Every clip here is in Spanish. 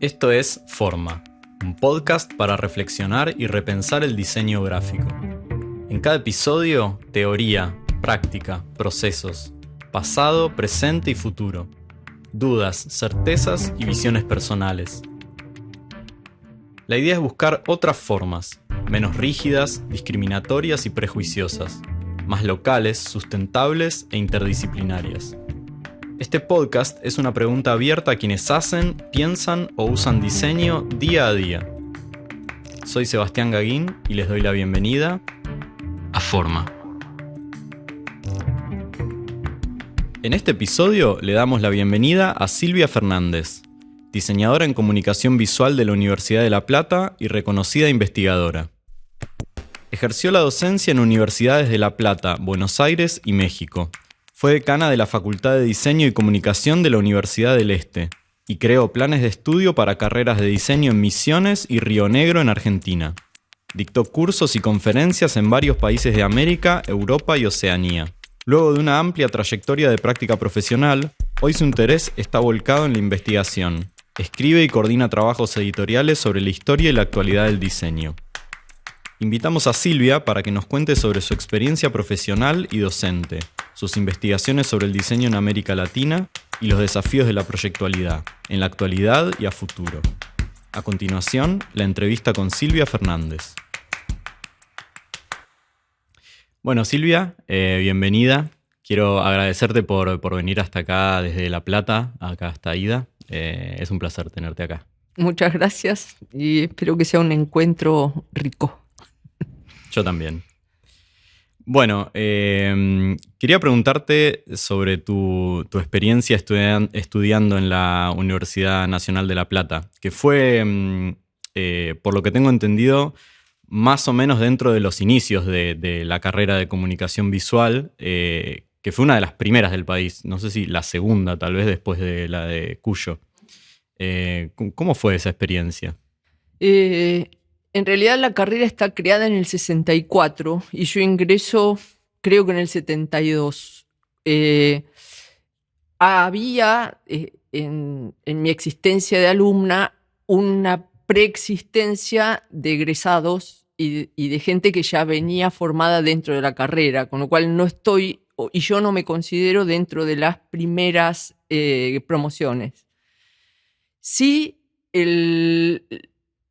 Esto es Forma, un podcast para reflexionar y repensar el diseño gráfico. En cada episodio, teoría, práctica, procesos, pasado, presente y futuro, dudas, certezas y visiones personales. La idea es buscar otras formas, menos rígidas, discriminatorias y prejuiciosas, más locales, sustentables e interdisciplinarias. Este podcast es una pregunta abierta a quienes hacen, piensan o usan diseño día a día. Soy Sebastián Gaguín y les doy la bienvenida a Forma. En este episodio le damos la bienvenida a Silvia Fernández, diseñadora en comunicación visual de la Universidad de La Plata y reconocida investigadora. Ejerció la docencia en universidades de La Plata, Buenos Aires y México. Fue decana de la Facultad de Diseño y Comunicación de la Universidad del Este y creó planes de estudio para carreras de diseño en Misiones y Río Negro en Argentina. Dictó cursos y conferencias en varios países de América, Europa y Oceanía. Luego de una amplia trayectoria de práctica profesional, hoy su interés está volcado en la investigación. Escribe y coordina trabajos editoriales sobre la historia y la actualidad del diseño. Invitamos a Silvia para que nos cuente sobre su experiencia profesional y docente, sus investigaciones sobre el diseño en América Latina y los desafíos de la proyectualidad, en la actualidad y a futuro. A continuación, la entrevista con Silvia Fernández. Bueno, Silvia, bienvenida. Quiero agradecerte por venir hasta acá desde La Plata, acá hasta Ida. Es un placer tenerte acá. Muchas gracias y espero que sea un encuentro rico. Yo también. Bueno, quería preguntarte sobre tu experiencia estudiando en la Universidad Nacional de La Plata, que fue, por lo que tengo entendido, más o menos dentro de los inicios de la carrera de comunicación visual, que fue una de las primeras del país, no sé si la segunda, tal vez después de la de Cuyo. ¿Cómo fue esa experiencia? En realidad la carrera está creada en el 64 y yo ingreso creo que en el 72. Había en mi existencia de alumna una preexistencia de egresados y de gente que ya venía formada dentro de la carrera, con lo cual no estoy, y yo no me considero dentro de las primeras promociones. Sí,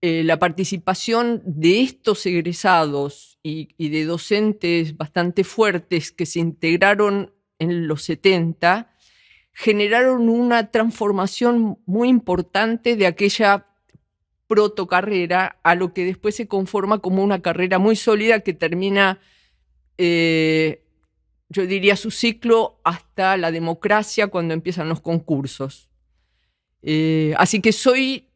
la participación de estos egresados y de docentes bastante fuertes que se integraron en los 70 generaron una transformación muy importante de aquella protocarrera a lo que después se conforma como una carrera muy sólida que termina, yo diría, su ciclo hasta la democracia cuando empiezan los concursos. Así que soy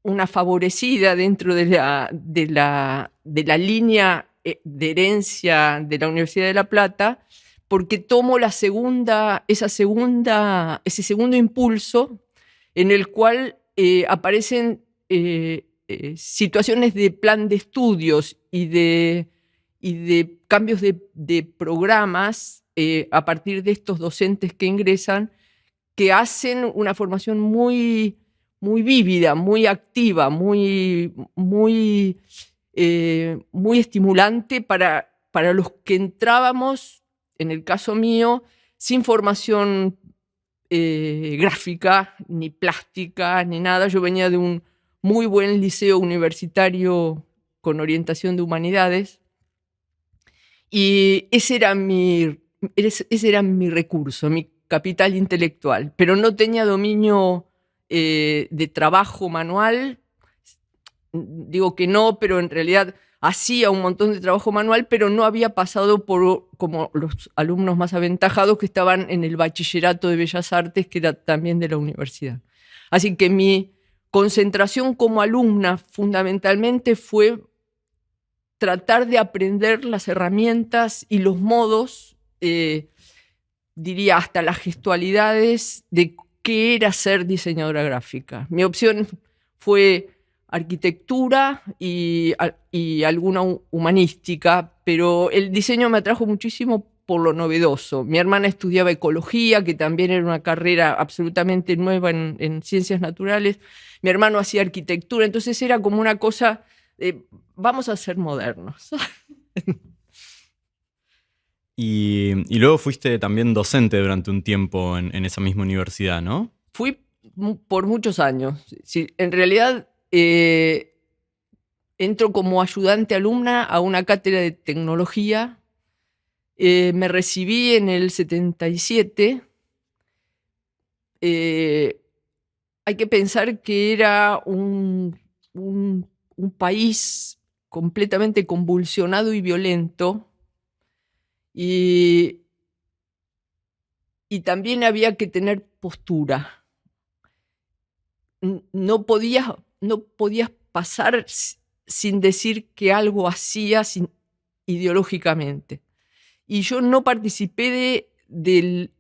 una favorecida dentro de la línea de herencia de la Universidad de La Plata, porque tomo ese segundo impulso en el cual aparecen situaciones de plan de estudios y de cambios de programas a partir de estos docentes que ingresan, que hacen una formación muy vívida, muy activa, muy estimulante para los que entrábamos, en el caso mío, sin formación gráfica, ni plástica, ni nada. Yo venía de un muy buen liceo universitario con orientación de humanidades y ese era mi recurso, mi capital intelectual, pero no tenía dominio de trabajo manual. Digo que no, pero en realidad hacía un montón de trabajo manual, pero no había pasado por como los alumnos más aventajados que estaban en el bachillerato de Bellas Artes, que era también de la universidad. Así que mi concentración como alumna fundamentalmente fue tratar de aprender las herramientas y los modos, diría hasta las gestualidades de qué era ser diseñadora gráfica. Mi opción fue arquitectura y alguna humanística, pero el diseño me atrajo muchísimo por lo novedoso. Mi hermana estudiaba ecología, que también era una carrera absolutamente nueva en ciencias naturales. Mi hermano hacía arquitectura, entonces era como una cosa, vamos a ser modernos. Y luego fuiste también docente durante un tiempo en esa misma universidad, ¿no? Fui por muchos años. Sí, en realidad entro como ayudante alumna a una cátedra de tecnología. Me recibí en el 77. Hay que pensar que era un país completamente convulsionado y violento. Y también había que tener postura. No podías pasar sin decir que algo hacías ideológicamente. Y yo no participé de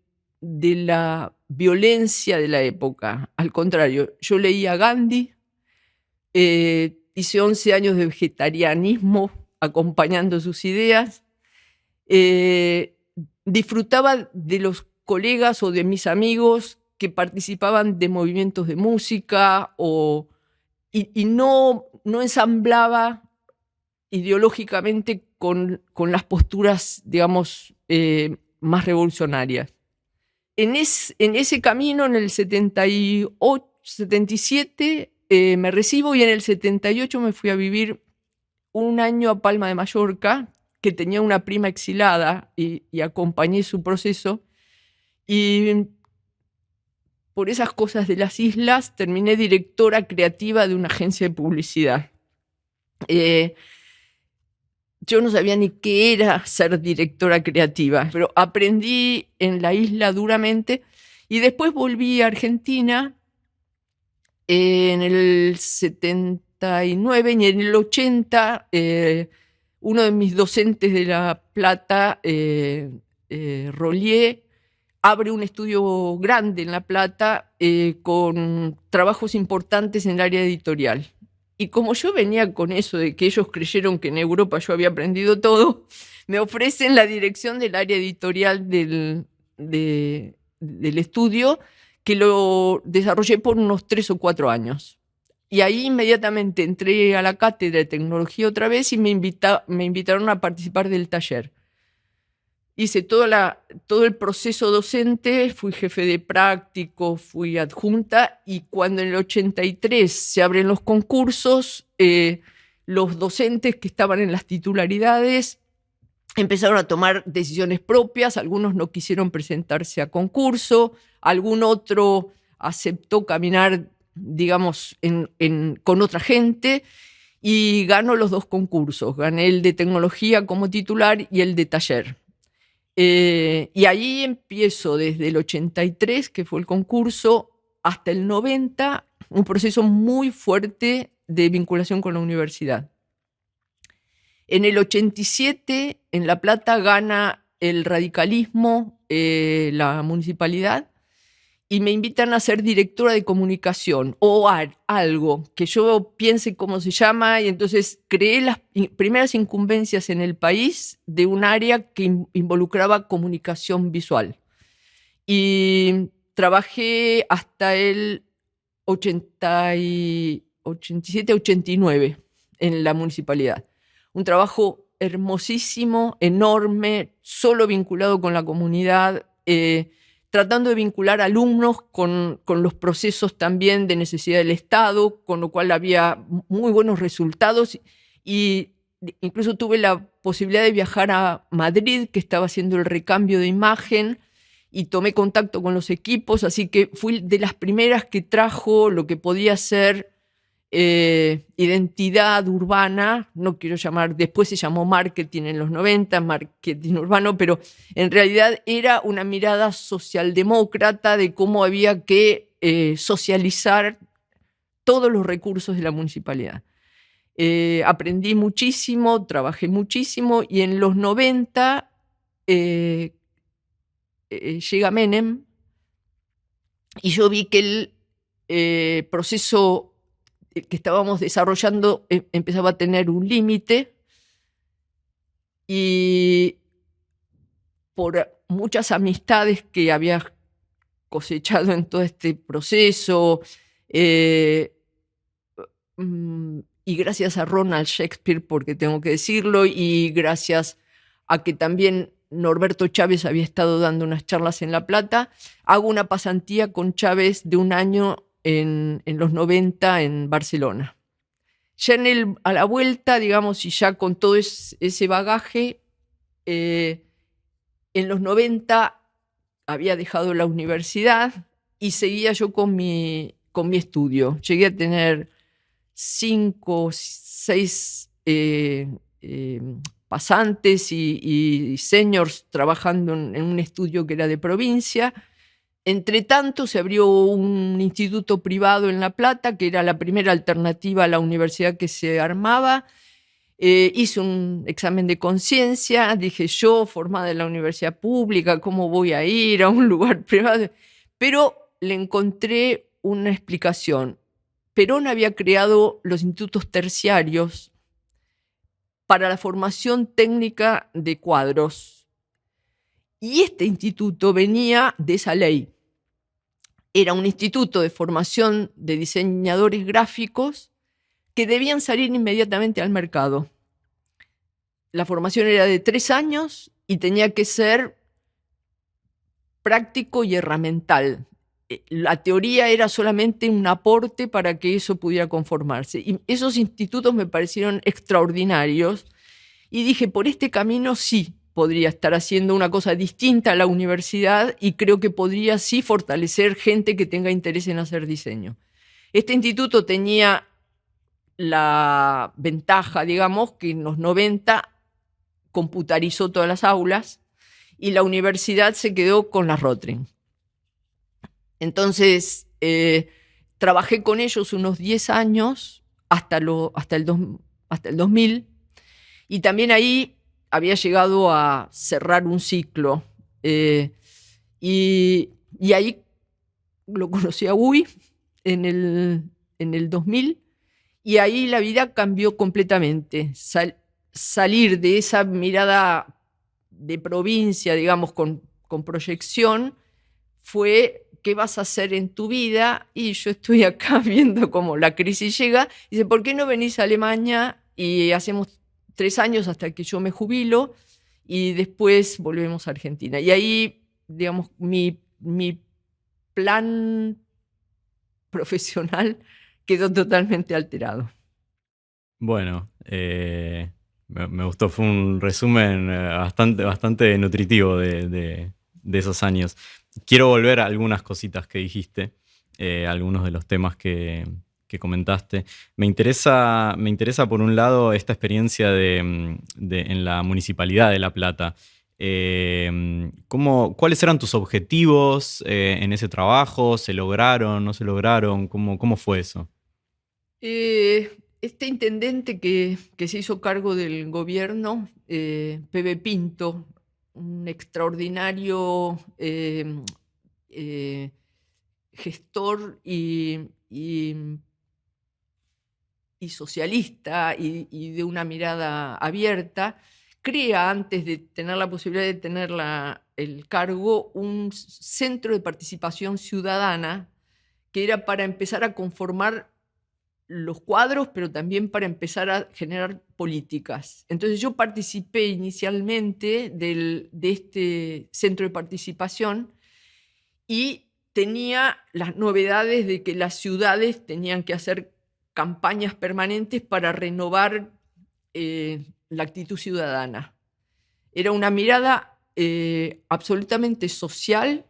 la violencia de la época. Al contrario, yo leía a Gandhi, hice 11 años de vegetarianismo acompañando sus ideas, disfrutaba de los colegas o de mis amigos que participaban de movimientos de música y no ensamblaba ideológicamente con las posturas, digamos, más revolucionarias. En ese camino, en el 78, 77, me recibo y en el 78 me fui a vivir un año a Palma de Mallorca, que tenía una prima exilada y acompañé su proceso. Y por esas cosas de las islas terminé directora creativa de una agencia de publicidad. Yo no sabía ni qué era ser directora creativa, pero aprendí en la isla duramente y después volví a Argentina en el 79 y en el 80 uno de mis docentes de La Plata, Rollier, abre un estudio grande en La Plata con trabajos importantes en el área editorial. Y como yo venía con eso de que ellos creyeron que en Europa yo había aprendido todo, me ofrecen la dirección del área editorial del estudio, que lo desarrollé por unos 3 o 4 años. Y ahí inmediatamente entré a la cátedra de tecnología otra vez y me invitaron a participar del taller. Hice todo el proceso docente, fui jefe de práctico, fui adjunta, y cuando en el 83 se abren los concursos, los docentes que estaban en las titularidades empezaron a tomar decisiones propias, algunos no quisieron presentarse a concurso, algún otro aceptó caminar, digamos, con otra gente, y ganó los 2 concursos, gané el de tecnología como titular y el de taller. Y ahí empiezo desde el 83, que fue el concurso, hasta el 90, un proceso muy fuerte de vinculación con la universidad. En el 87, en La Plata, gana el radicalismo, la municipalidad, y me invitan a ser directora de comunicación o algo que yo piense cómo se llama, y entonces creé las primeras incumbencias en el país de un área que involucraba comunicación visual. Y trabajé hasta el 87, 89 en la municipalidad. Un trabajo hermosísimo, enorme, solo vinculado con la comunidad, tratando de vincular alumnos con los procesos también de necesidad del Estado, con lo cual había muy buenos resultados, y incluso tuve la posibilidad de viajar a Madrid, que estaba haciendo el recambio de imagen, y tomé contacto con los equipos, así que fui de las primeras que trajo lo que podía ser identidad urbana, no quiero llamar, después se llamó marketing en los 90, marketing urbano, pero en realidad era una mirada socialdemócrata de cómo había que socializar todos los recursos de la municipalidad. Aprendí muchísimo, trabajé muchísimo, y en los 90 llega Menem, y yo vi que el proceso que estábamos desarrollando empezaba a tener un límite, y por muchas amistades que había cosechado en todo este proceso, y gracias a Ronald Shakespeare, porque tengo que decirlo, y gracias a que también Norberto Chávez había estado dando unas charlas en La Plata, hago una pasantía con Chávez de un año en los 90 en Barcelona. Ya a la vuelta, digamos, y ya con todo ese bagaje, en los 90 había dejado la universidad y seguía yo con mi estudio. Llegué a tener 5, 6 pasantes y seniors trabajando en un estudio que era de provincia. Entre tanto, se abrió un instituto privado en La Plata, que era la primera alternativa a la universidad que se armaba. Hice un examen de conciencia, dije yo, formada en la universidad pública, ¿cómo voy a ir a un lugar privado? Pero le encontré una explicación. Perón había creado los institutos terciarios para la formación técnica de cuadros. Y este instituto venía de esa ley. Era un instituto de formación de diseñadores gráficos que debían salir inmediatamente al mercado. La formación era de 3 años y tenía que ser práctico y herramental. La teoría era solamente un aporte para que eso pudiera conformarse. Y esos institutos me parecieron extraordinarios y dije, por este camino sí podría estar haciendo una cosa distinta a la universidad y creo que podría sí fortalecer gente que tenga interés en hacer diseño. Este instituto tenía la ventaja, digamos, que en los 90 computarizó todas las aulas y la universidad se quedó con las Rotring. Entonces, trabajé con ellos unos 10 años hasta el 2000 y también ahí había llegado a cerrar un ciclo. Y ahí lo conocí a Uy en el 2000 y ahí la vida cambió completamente. Salir de esa mirada de provincia, digamos, con proyección, fue ¿qué vas a hacer en tu vida? Y yo estoy acá viendo cómo la crisis llega. Dice, ¿por qué no venís a Alemania y hacemos 3 años hasta que yo me jubilo y después volvemos a Argentina? Y ahí, digamos, mi plan profesional quedó totalmente alterado. Bueno, me gustó, fue un resumen bastante nutritivo de esos años. Quiero volver a algunas cositas que dijiste, algunos de los temas que comentaste. Me interesa por un lado esta experiencia en la Municipalidad de La Plata. ¿Cuáles eran tus objetivos en ese trabajo? ¿Se lograron? ¿No se lograron? ¿Cómo fue eso? Este intendente que se hizo cargo del gobierno, Pepe Pinto, un extraordinario gestor y socialista y de una mirada abierta, crea, antes de tener la posibilidad de tener el cargo, un centro de participación ciudadana que era para empezar a conformar los cuadros, pero también para empezar a generar políticas. Entonces yo participé inicialmente de este centro de participación y tenía las novedades de que las ciudades tenían que hacer campañas permanentes para renovar la actitud ciudadana. Era una mirada absolutamente social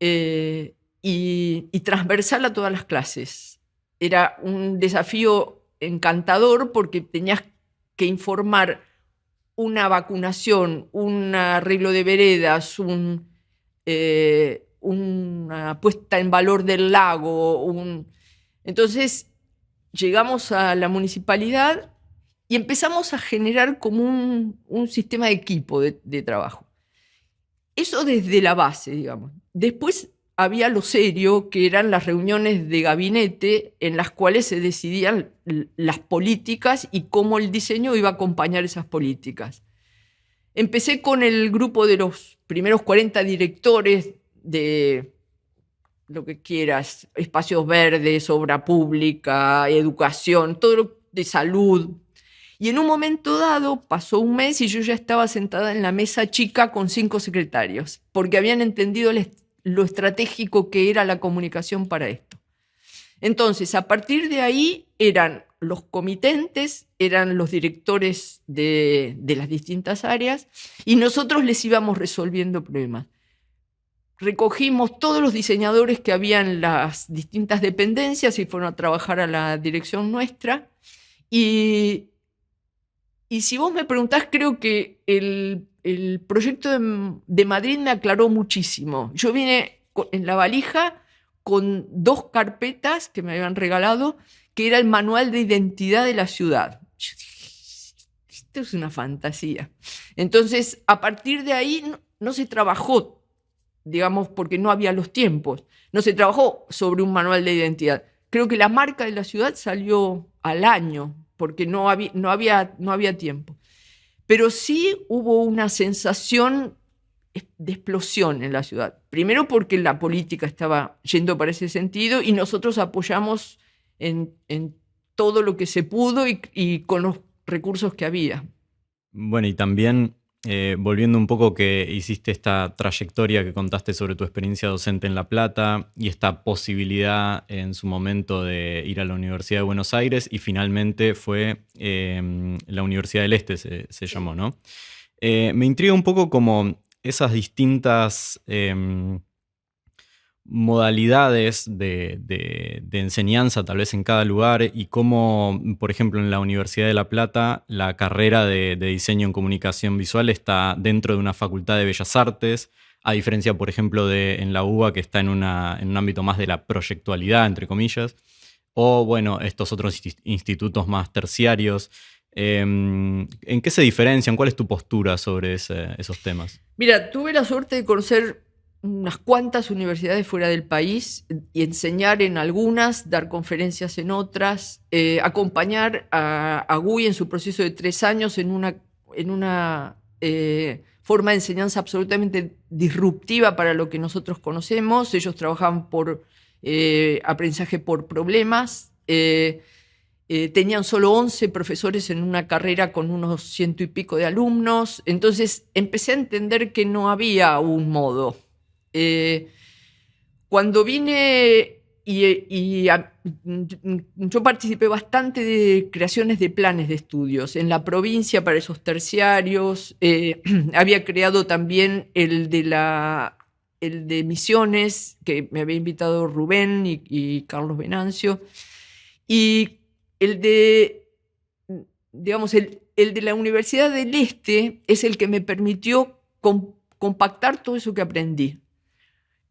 y transversal a todas las clases. Era un desafío encantador porque tenías que informar una vacunación, un arreglo de veredas, una puesta en valor del lago. Entonces llegamos a la municipalidad y empezamos a generar como un sistema de equipo de trabajo. Eso desde la base, digamos. Después había lo serio, que eran las reuniones de gabinete en las cuales se decidían las políticas y cómo el diseño iba a acompañar esas políticas. Empecé con el grupo de los primeros 40 directores de lo que quieras, espacios verdes, obra pública, educación, todo lo de salud. Y en un momento dado pasó un mes y yo ya estaba sentada en la mesa chica con 5 secretarios, porque habían entendido lo estratégico que era la comunicación para esto. Entonces, a partir de ahí eran los comitentes, eran los directores de las distintas áreas y nosotros les íbamos resolviendo problemas. Recogimos todos los diseñadores que había en las distintas dependencias y fueron a trabajar a la dirección nuestra. Y si vos me preguntás, creo que el proyecto de Madrid me aclaró muchísimo. Yo vine en la valija con 2 carpetas que me habían regalado, que era el manual de identidad de la ciudad. Yo dije, esto es una fantasía. Entonces, a partir de ahí no se trabajó, digamos, porque no había los tiempos, no se trabajó sobre un manual de identidad. Creo que la marca de la ciudad salió al año, porque no había tiempo. Pero sí hubo una sensación de explosión en la ciudad. Primero porque la política estaba yendo para ese sentido y nosotros apoyamos en todo lo que se pudo y con los recursos que había. Bueno, y también volviendo un poco que hiciste esta trayectoria que contaste sobre tu experiencia docente en La Plata y esta posibilidad en su momento de ir a la Universidad de Buenos Aires y finalmente fue la Universidad del Este, se llamó, ¿no? Me intriga un poco como esas distintas modalidades de enseñanza tal vez en cada lugar y cómo, por ejemplo, en la Universidad de La Plata la carrera de diseño en comunicación visual está dentro de una facultad de Bellas Artes, a diferencia, por ejemplo, en la UBA que está en un ámbito más de la proyectualidad, entre comillas, o bueno, estos otros institutos más terciarios. ¿En qué se diferencian? ¿Cuál es tu postura sobre esos temas? Mira, tuve la suerte de conocer unas cuantas universidades fuera del país y enseñar en algunas, dar conferencias en otras, acompañar a GUI en su proceso de 3 años en una forma de enseñanza absolutamente disruptiva para lo que nosotros conocemos. Ellos trabajaban por aprendizaje por problemas. Tenían solo 11 profesores en una carrera con unos 100 y pico de alumnos. Entonces empecé a entender que no había un modo. Cuando vine yo participé bastante de creaciones de planes de estudios en la provincia para esos terciarios. Había creado también el de Misiones, que me había invitado Rubén y Carlos Venancio. Y digamos, el de la Universidad del Este es el que me permitió compactar todo eso que aprendí.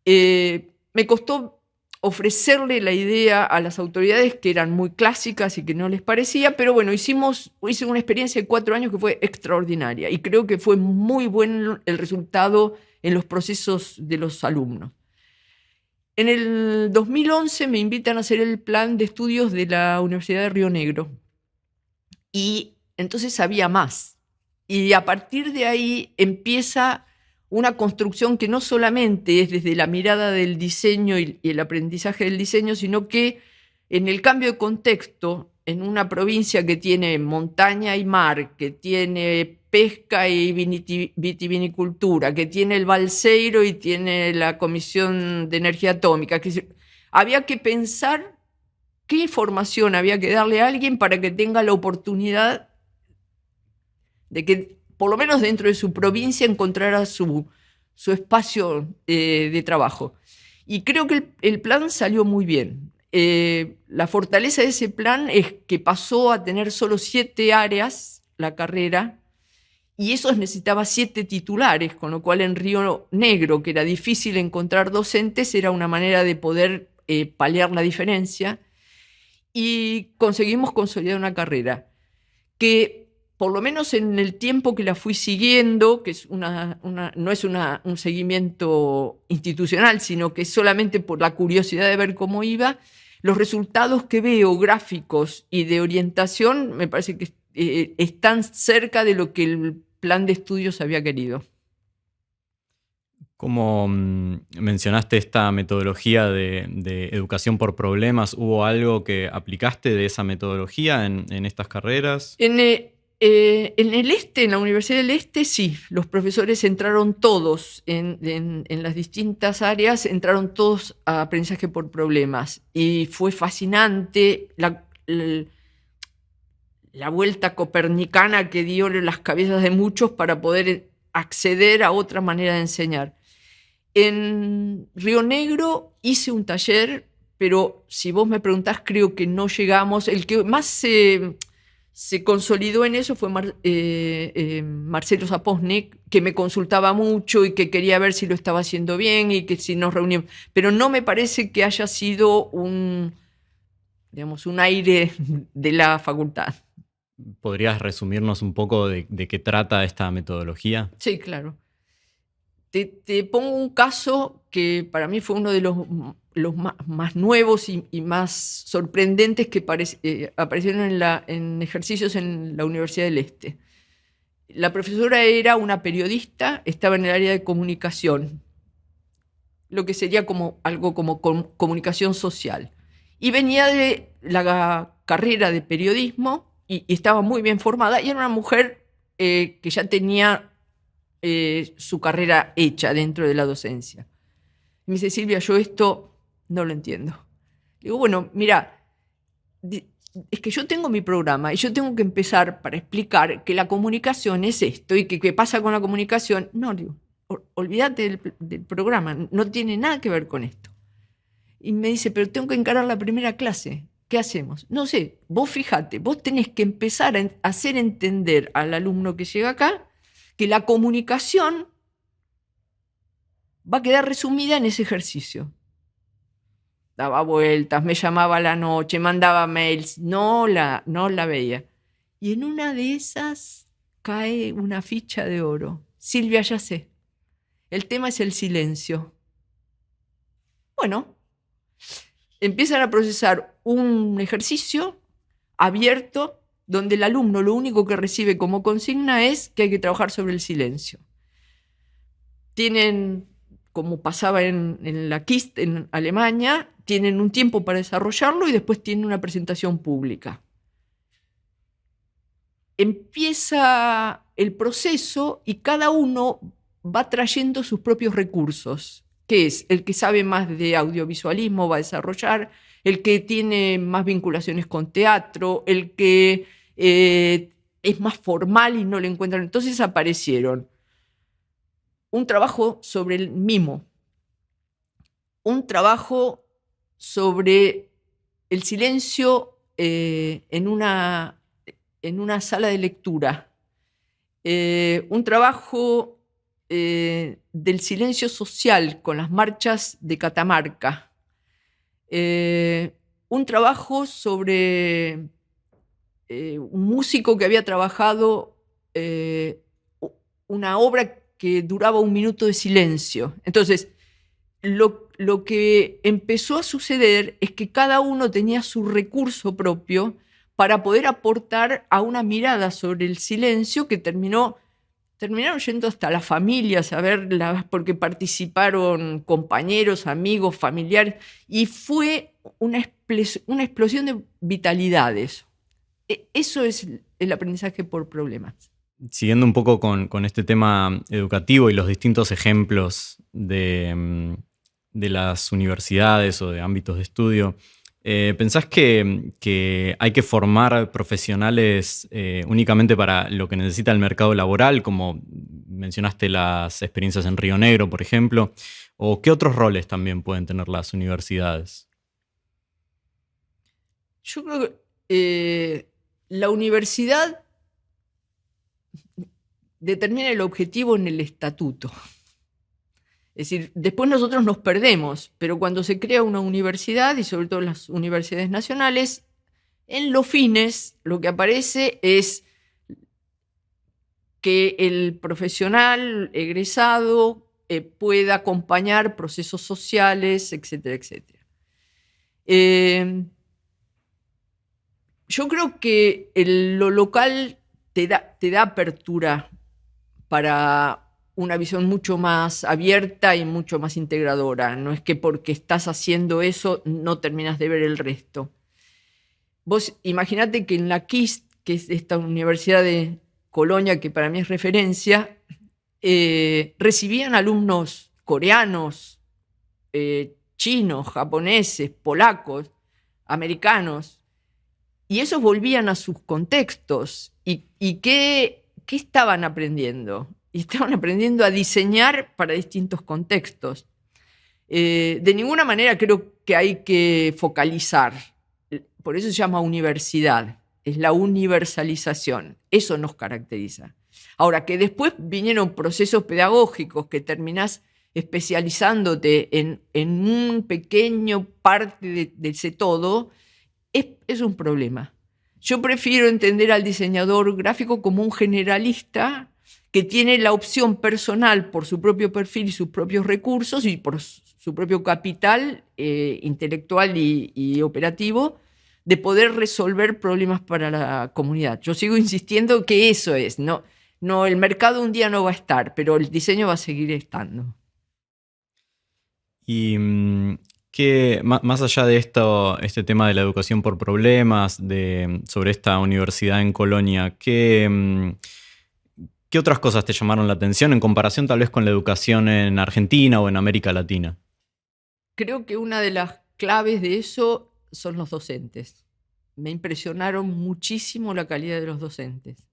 Me costó ofrecerle la idea a las autoridades que eran muy clásicas y que no les parecía, pero bueno, hice una experiencia de 4 años que fue extraordinaria y creo que fue muy bueno el resultado en los procesos de los alumnos. En el 2011 me invitan a hacer el plan de estudios de la Universidad de Río Negro y entonces sabía más. Y a partir de ahí empieza una construcción que no solamente es desde la mirada del diseño y el aprendizaje del diseño, sino que en el cambio de contexto, en una provincia que tiene montaña y mar, que tiene pesca y vitivinicultura, que tiene el Balseiro y tiene la Comisión de Energía Atómica, había que pensar qué formación había que darle a alguien para que tenga la oportunidad de que por lo menos dentro de su provincia encontrara su espacio de trabajo. Y creo que el plan salió muy bien. La fortaleza de ese plan es que pasó a tener solo 7 áreas la carrera y eso necesitaba 7 titulares, con lo cual en Río Negro, que era difícil encontrar docentes, era una manera de poder paliar la diferencia y conseguimos consolidar una carrera que por lo menos en el tiempo que la fui siguiendo, que es no es un seguimiento institucional, sino que es solamente por la curiosidad de ver cómo iba, los resultados que veo gráficos y de orientación me parece que están cerca de lo que el plan de estudios había querido. Como mencionaste esta metodología de educación por problemas, ¿hubo algo que aplicaste de esa metodología en estas carreras? En el Este, en la Universidad del Este, sí, los profesores entraron todos en las distintas áreas, entraron todos a aprendizaje por problemas. Y fue fascinante la vuelta copernicana que dio en las cabezas de muchos para poder acceder a otra manera de enseñar. En Río Negro hice un taller, pero si vos me preguntás, creo que no llegamos. El que más se consolidó en eso fue Marcelo Zapoznik, que me consultaba mucho y que quería ver si lo estaba haciendo bien y que si nos reuníamos. Pero no me parece que haya sido un aire de la facultad. ¿Podrías resumirnos un poco de qué trata esta metodología? Sí, claro. Te pongo un caso que para mí fue uno de los más nuevos y más sorprendentes que aparecieron en ejercicios en la Universidad del Este. La profesora era una periodista, estaba en el área de comunicación, lo que sería algo como comunicación social. Y venía de la carrera de periodismo y estaba muy bien formada, y era una mujer que ya tenía su carrera hecha dentro de la docencia. Me dice: Silvia, yo esto no lo entiendo. Digo, bueno, mira, es que yo tengo mi programa y yo tengo que empezar para explicar que la comunicación es esto y que qué pasa con la comunicación. No, digo, olvídate del programa, no tiene nada que ver con esto. Y me dice: pero tengo que encarar la primera clase. ¿Qué hacemos? No sé, vos fíjate, vos tenés que empezar a hacer entender al alumno que llega acá que la comunicación va a quedar resumida en ese ejercicio. Daba vueltas, me llamaba a la noche, mandaba mails, no la veía. Y en una de esas cae una ficha de oro. Silvia, ya sé, el tema es el silencio. Bueno, empiezan a procesar un ejercicio abierto donde el alumno lo único que recibe como consigna es que hay que trabajar sobre el silencio. Tienen, como pasaba en la KIST en Alemania, tienen un tiempo para desarrollarlo y después tienen una presentación pública. Empieza el proceso y cada uno va trayendo sus propios recursos, que es el que sabe más de audiovisualismo va a desarrollar, el que tiene más vinculaciones con teatro, el que es más formal y no lo encuentran. Entonces aparecieron un trabajo sobre el mimo, un trabajo sobre el silencio en una sala de lectura, un trabajo del silencio social con las marchas de Catamarca, un trabajo sobre un músico que había trabajado una obra que duraba 1 minuto de silencio. Entonces, lo que empezó a suceder es que cada uno tenía su recurso propio para poder aportar a una mirada sobre el silencio que terminaron yendo hasta las familias a verla, porque participaron compañeros, amigos, familiares, y fue una explosión de vitalidades. Eso es el aprendizaje por problemas. Siguiendo un poco con este tema educativo y los distintos ejemplos de las universidades o de ámbitos de estudio, ¿pensás que hay que formar profesionales únicamente para lo que necesita el mercado laboral, como mencionaste las experiencias en Río Negro, por ejemplo? ¿O qué otros roles también pueden tener las universidades? Yo creo que la universidad determina el objetivo en el estatuto. Es decir, después nosotros nos perdemos, pero cuando se crea una universidad, y sobre todo las universidades nacionales, en los fines lo que aparece es que el profesional egresado pueda acompañar procesos sociales, etcétera, etcétera. Yo creo que lo local te da apertura para una visión mucho más abierta y mucho más integradora. No es que porque estás haciendo eso no terminas de ver el resto. Vos imaginate que en la KIST, que es esta universidad de Colonia que para mí es referencia, recibían alumnos coreanos, chinos, japoneses, polacos, americanos, y esos volvían a sus contextos. ¿Y qué estaban aprendiendo? Y estaban aprendiendo a diseñar para distintos contextos. De ninguna manera creo que hay que focalizar. Por eso se llama universidad. Es la universalización. Eso nos caracteriza. Ahora, que después vinieron procesos pedagógicos que terminás especializándote en un pequeño parte de ese todo, es un problema. Yo prefiero entender al diseñador gráfico como un generalista que tiene la opción personal por su propio perfil y sus propios recursos y por su propio capital intelectual y operativo de poder resolver problemas para la comunidad. Yo sigo insistiendo que eso es. No, el mercado un día no va a estar, pero el diseño va a seguir estando. Y más allá de este tema de la educación por problemas, sobre esta universidad en Colonia, ¿qué otras cosas te llamaron la atención en comparación tal vez con la educación en Argentina o en América Latina? Creo que una de las claves de eso son los docentes. Me impresionaron muchísimo la calidad de los docentes.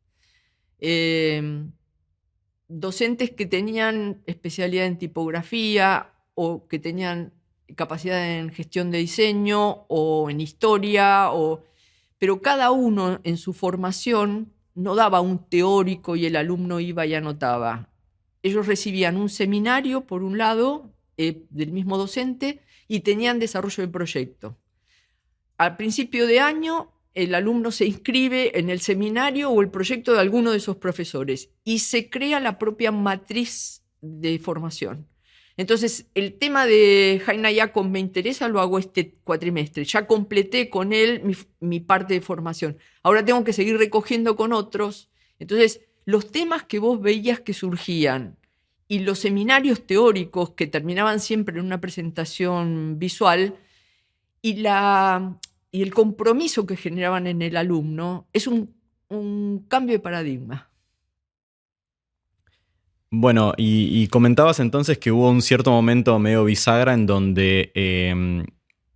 Docentes que tenían especialidad en tipografía o que tenían capacidad en gestión de diseño o en historia, pero cada uno en su formación no daba un teórico y el alumno iba y anotaba. Ellos recibían un seminario, por un lado, del mismo docente, y tenían desarrollo de proyecto. Al principio de año, el alumno se inscribe en el seminario o el proyecto de alguno de esos profesores y se crea la propia matriz de formación. Entonces, el tema de Jaina Jacob me interesa, lo hago este cuatrimestre. Ya completé con él mi parte de formación. Ahora tengo que seguir recogiendo con otros. Entonces, los temas que vos veías que surgían y los seminarios teóricos que terminaban siempre en una presentación visual y el compromiso que generaban en el alumno es un cambio de paradigma. Bueno, y comentabas entonces que hubo un cierto momento medio bisagra en donde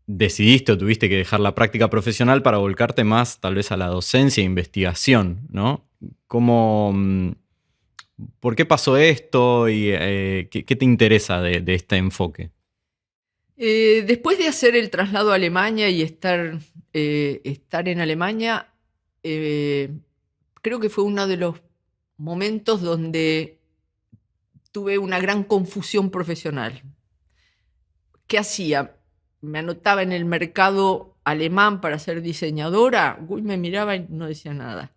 decidiste o tuviste que dejar la práctica profesional para volcarte más tal vez a la docencia e investigación, ¿no? ¿Por qué pasó esto y qué te interesa de este enfoque? Después de hacer el traslado a Alemania y estar en Alemania, creo que fue uno de los momentos donde tuve una gran confusión profesional. ¿Qué hacía? Me anotaba en el mercado alemán para ser diseñadora. Uy, me miraba y no decía nada.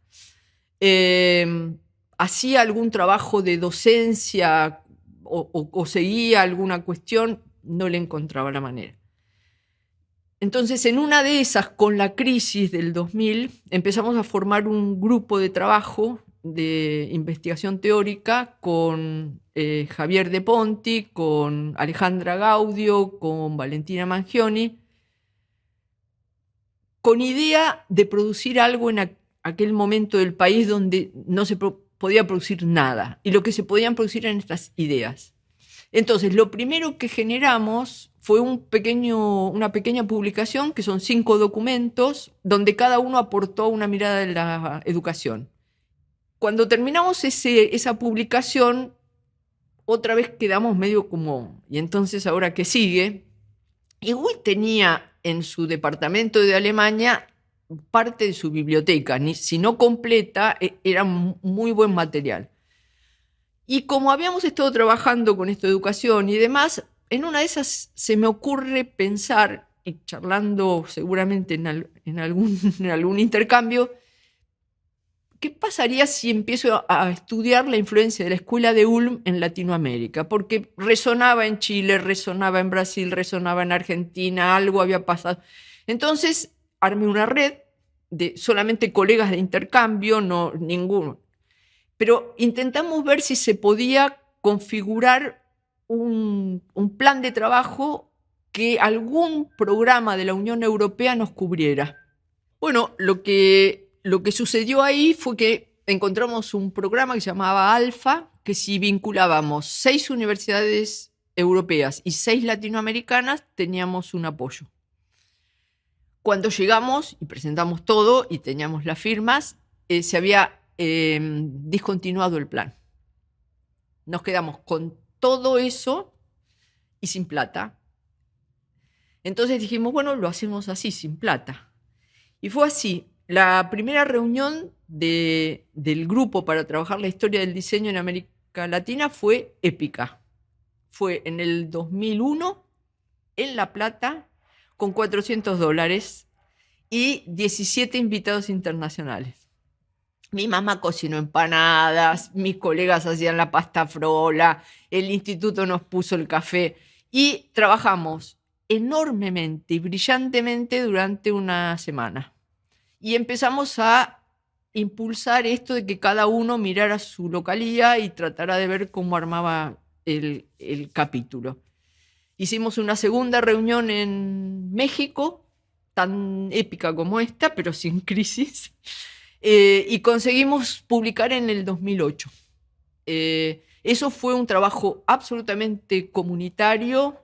Hacía algún trabajo de docencia o seguía alguna cuestión, no le encontraba la manera. Entonces, en una de esas, con la crisis del 2000, empezamos a formar un grupo de trabajo de investigación teórica con Javier De Ponti, con Alejandra Gaudio, con Valentina Mangioni, con idea de producir algo en aquel momento del país donde no se podía producir nada, y lo que se podían producir eran estas ideas. Entonces, lo primero que generamos fue una pequeña publicación, que son 5 documentos, donde cada uno aportó una mirada de la educación. Cuando terminamos esa publicación, otra vez quedamos medio como, ¿y entonces ahora qué sigue? Y Will tenía en su departamento de Alemania parte de su biblioteca, si no completa, era muy buen material. Y como habíamos estado trabajando con esto de educación y demás, en una de esas se me ocurre pensar, y charlando seguramente en algún intercambio, ¿qué pasaría si empiezo a estudiar la influencia de la escuela de Ulm en Latinoamérica? Porque resonaba en Chile, resonaba en Brasil, resonaba en Argentina, algo había pasado. Entonces armé una red de solamente colegas de intercambio, no ninguno. pero intentamos ver si se podía configurar un plan de trabajo que algún programa de la Unión Europea nos cubriera. Bueno, lo que sucedió ahí fue que encontramos un programa que se llamaba Alfa, que si vinculábamos 6 universidades europeas y 6 latinoamericanas, teníamos un apoyo. Cuando llegamos y presentamos todo y teníamos las firmas, se había discontinuado el plan. Nos quedamos con todo eso y sin plata. Entonces dijimos, bueno, lo hacemos así, sin plata. Y fue así. La primera reunión del grupo para trabajar la historia del diseño en América Latina fue épica. Fue en el 2001, en La Plata, con $400 y 17 invitados internacionales. Mi mamá cocinó empanadas, mis colegas hacían la pasta frola, el instituto nos puso el café y trabajamos enormemente y brillantemente durante una semana. Y empezamos a impulsar esto de que cada uno mirara su localía y tratara de ver cómo armaba el capítulo. Hicimos una segunda reunión en México, tan épica como esta, pero sin crisis, y conseguimos publicar en el 2008. Eso fue un trabajo absolutamente comunitario,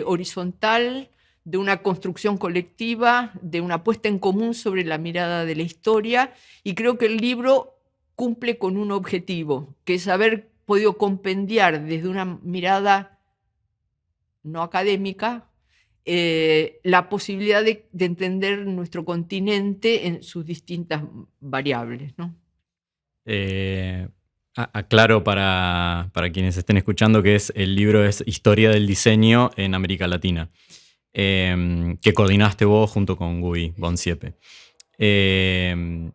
horizontal, de una construcción colectiva, de una puesta en común sobre la mirada de la historia, y creo que el libro cumple con un objetivo, que es haber podido compendiar desde una mirada no académica la posibilidad de entender nuestro continente en sus distintas variables, ¿no? Aclaro para quienes estén escuchando que el libro es Historia del diseño en América Latina, que coordinaste vos junto con Guy Bonsiepe. ¿Qué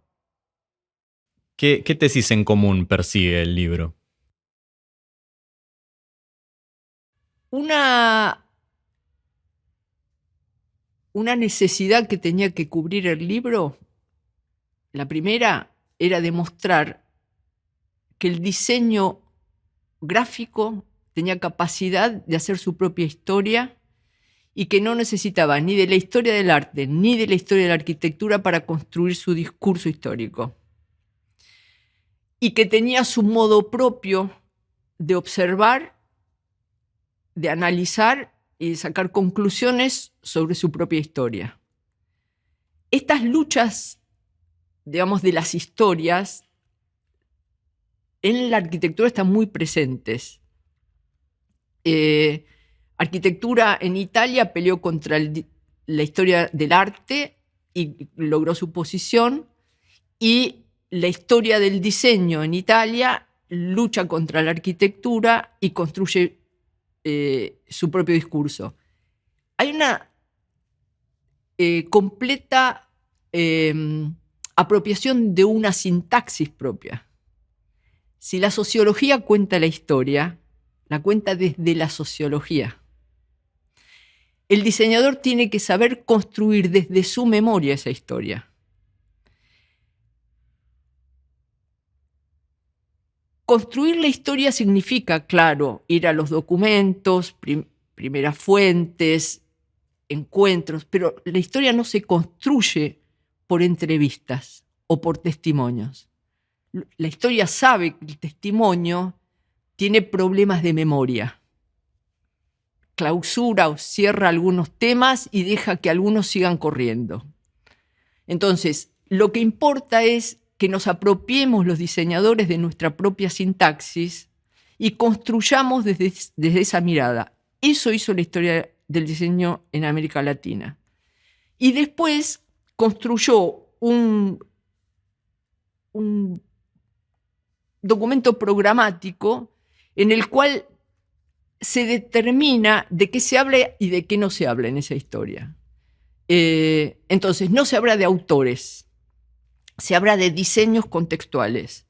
tesis en común persigue el libro? Una necesidad que tenía que cubrir el libro, la primera era demostrar que el diseño gráfico tenía capacidad de hacer su propia historia y que no necesitaba ni de la historia del arte ni de la historia de la arquitectura para construir su discurso histórico. Y que tenía su modo propio de observar, de analizar y de sacar conclusiones sobre su propia historia. Estas luchas, digamos, de las historias en la arquitectura están muy presentes. Arquitectura en Italia peleó contra la historia del arte y logró su posición, y la historia del diseño en Italia lucha contra la arquitectura y construye su propio discurso. Hay una completa apropiación de una sintaxis propia. Si la sociología cuenta la historia, la cuenta desde la sociología. El diseñador tiene que saber construir desde su memoria esa historia. Construir la historia significa, claro, ir a los documentos, primeras fuentes, encuentros, pero la historia no se construye por entrevistas o por testimonios. La historia sabe que el testimonio tiene problemas de memoria. Clausura o cierra algunos temas y deja que algunos sigan corriendo. Entonces, lo que importa es que nos apropiemos los diseñadores de nuestra propia sintaxis y construyamos desde esa mirada. Eso hizo la historia del diseño en América Latina. Y después construyó un documento programático en el cual se determina de qué se habla y de qué no se habla en esa historia. Entonces, no se habla de autores, se habla de diseños contextuales.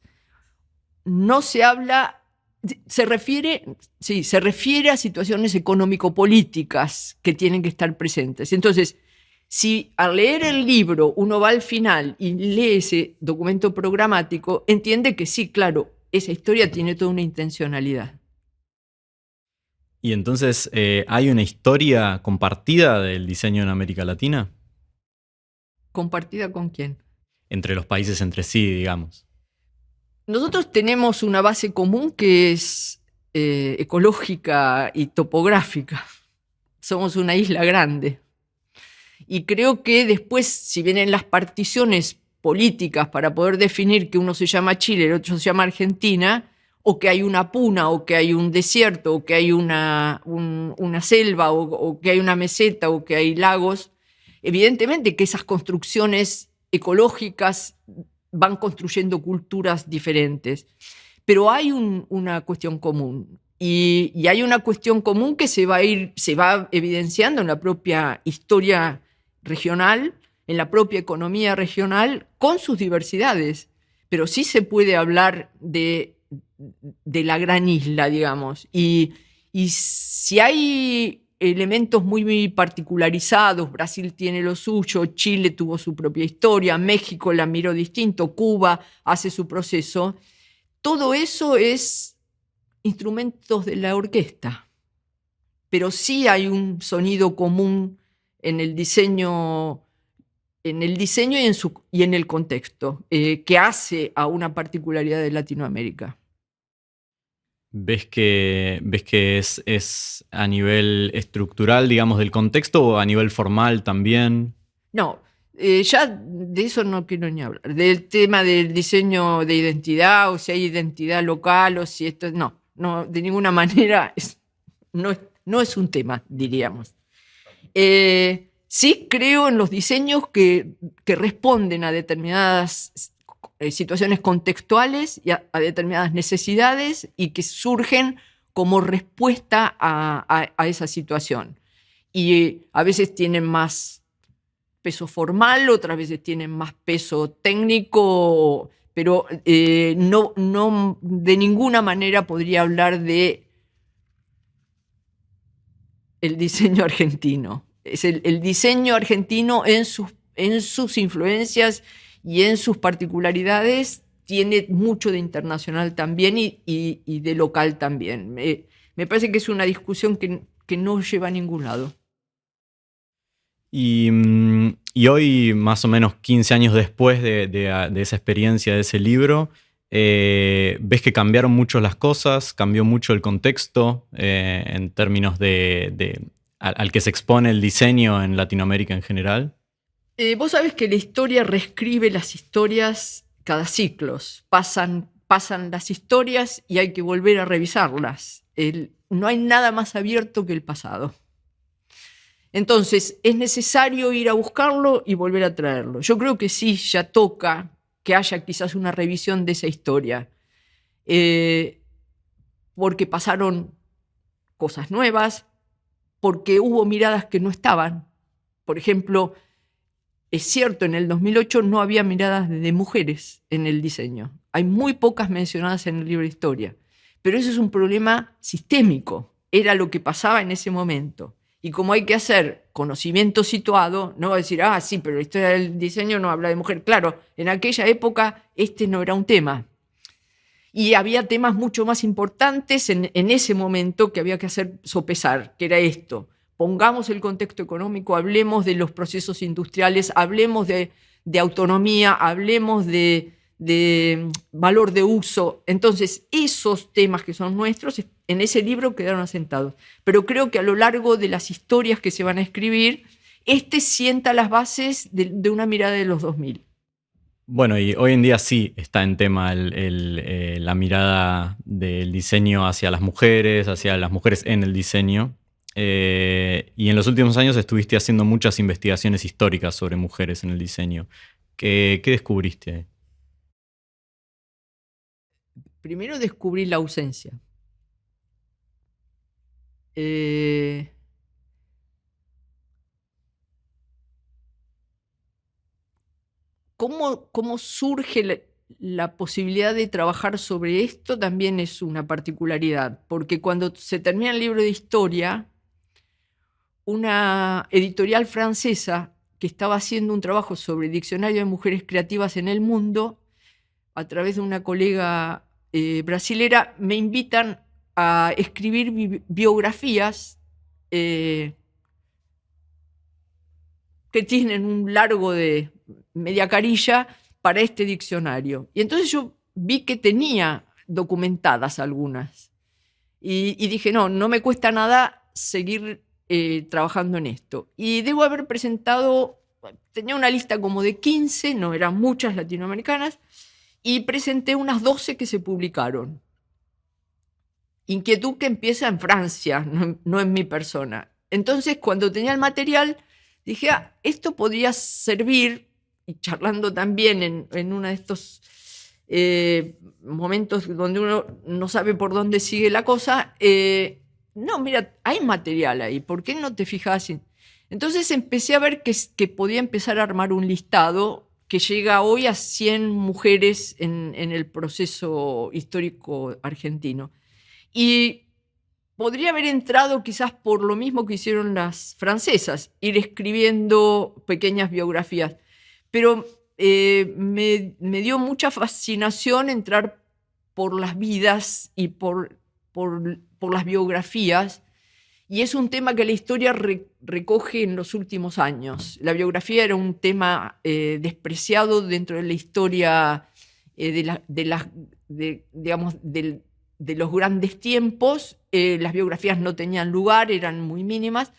No se habla, se refiere a situaciones económico-políticas que tienen que estar presentes. Entonces, si al leer el libro uno va al final y lee ese documento programático, entiende que sí, claro, esa historia tiene toda una intencionalidad. Y entonces, ¿hay una historia compartida del diseño en América Latina? ¿Compartida con quién? Entre los países entre sí, digamos. Nosotros tenemos una base común que es ecológica y topográfica. Somos una isla grande. Y creo que después, si vienen las particiones políticas para poder definir que uno se llama Chile, el otro se llama Argentina, o que hay una puna, o que hay un desierto, o que hay una selva, o que hay una meseta, o que hay lagos, evidentemente que esas construcciones ecológicas van construyendo culturas diferentes. Pero hay una cuestión común. Y hay una cuestión común que se va evidenciando en la propia historia regional, en la propia economía regional, con sus diversidades. Pero sí se puede hablar de la gran isla, digamos. Y si hay elementos muy particularizados, Brasil tiene lo suyo, Chile tuvo su propia historia, México la miró distinto, Cuba hace su proceso, todo eso es instrumentos de la orquesta. Pero sí hay un sonido común en el diseño y en el contexto, que hace a una particularidad de Latinoamérica. ¿Ves que es a nivel estructural, digamos, del contexto o a nivel formal también? No, ya de eso no quiero ni hablar. Del tema del diseño de identidad, o si hay identidad local, o si esto... No, de ninguna manera no es un tema, diríamos. Sí creo en los diseños que responden a determinadas situaciones contextuales y a determinadas necesidades y que surgen como respuesta a esa situación. Y a veces tienen más peso formal, otras veces tienen más peso técnico, pero no de ninguna manera podría hablar de el diseño argentino. Es el diseño argentino en sus influencias y en sus particularidades tiene mucho de internacional también y de local también. Me parece que es una discusión que no lleva a ningún lado. Y hoy, más o menos 15 años después de esa experiencia, de ese libro, ¿ves que cambiaron mucho las cosas? ¿Cambió mucho el contexto en términos al que se expone el diseño en Latinoamérica en general? Vos sabés que la historia reescribe las historias cada ciclos. Pasan las historias y hay que volver a revisarlas. No hay nada más abierto que el pasado. Entonces, es necesario ir a buscarlo y volver a traerlo. Yo creo que sí, ya toca que haya quizás una revisión de esa historia, porque pasaron cosas nuevas, porque hubo miradas que no estaban. Por ejemplo, es cierto, en el 2008 no había miradas de mujeres en el diseño. Hay muy pocas mencionadas en el libro de historia, pero eso es un problema sistémico. Era lo que pasaba en ese momento. Y como hay que hacer conocimiento situado, no va a decir, sí, pero la historia del diseño no habla de mujer. Claro, en aquella época este no era un tema. Y había temas mucho más importantes en ese momento que había que hacer sopesar, que era esto. Pongamos el contexto económico, hablemos de los procesos industriales, hablemos de autonomía, hablemos de valor de uso. Entonces, esos temas que son nuestros en ese libro quedaron asentados. Pero creo que a lo largo de las historias que se van a escribir, sienta las bases de una mirada de los 2000. Bueno, y hoy en día sí está en tema la mirada del diseño hacia las mujeres en el diseño. Y en los últimos años estuviste haciendo muchas investigaciones históricas sobre mujeres en el diseño. ¿Qué descubriste? Primero descubrí la ausencia. ¿Cómo surge la posibilidad de trabajar sobre esto? También es una particularidad, porque cuando se termina el libro de historia, una editorial francesa que estaba haciendo un trabajo sobre el diccionario de mujeres creativas en el mundo, a través de una colega brasilera, me invitan a escribir biografías que tienen un largo de media carilla para este diccionario. Y entonces yo vi que tenía documentadas algunas. Y dije, no me cuesta nada seguir trabajando en esto. Y debo haber presentado, tenía una lista como de 15, no eran muchas latinoamericanas, y presenté unas 12 que se publicaron. Inquietud que empieza en Francia, no en mi persona. Entonces, cuando tenía el material, dije, esto podría servir, y charlando también en uno de estos momentos donde uno no sabe por dónde sigue la cosa, no, mira, hay material ahí, ¿por qué no te fijas? Entonces empecé a ver que podía empezar a armar un listado que llega hoy a 100 mujeres en el proceso histórico argentino. Y podría haber entrado quizás por lo mismo que hicieron las francesas, ir escribiendo pequeñas biografías. Pero me dio mucha fascinación entrar por las vidas y por las biografías. Y es un tema que la historia recoge en los últimos años. La biografía era un tema despreciado dentro de la historia de los grandes tiempos. Las biografías no tenían lugar, eran muy mínimas.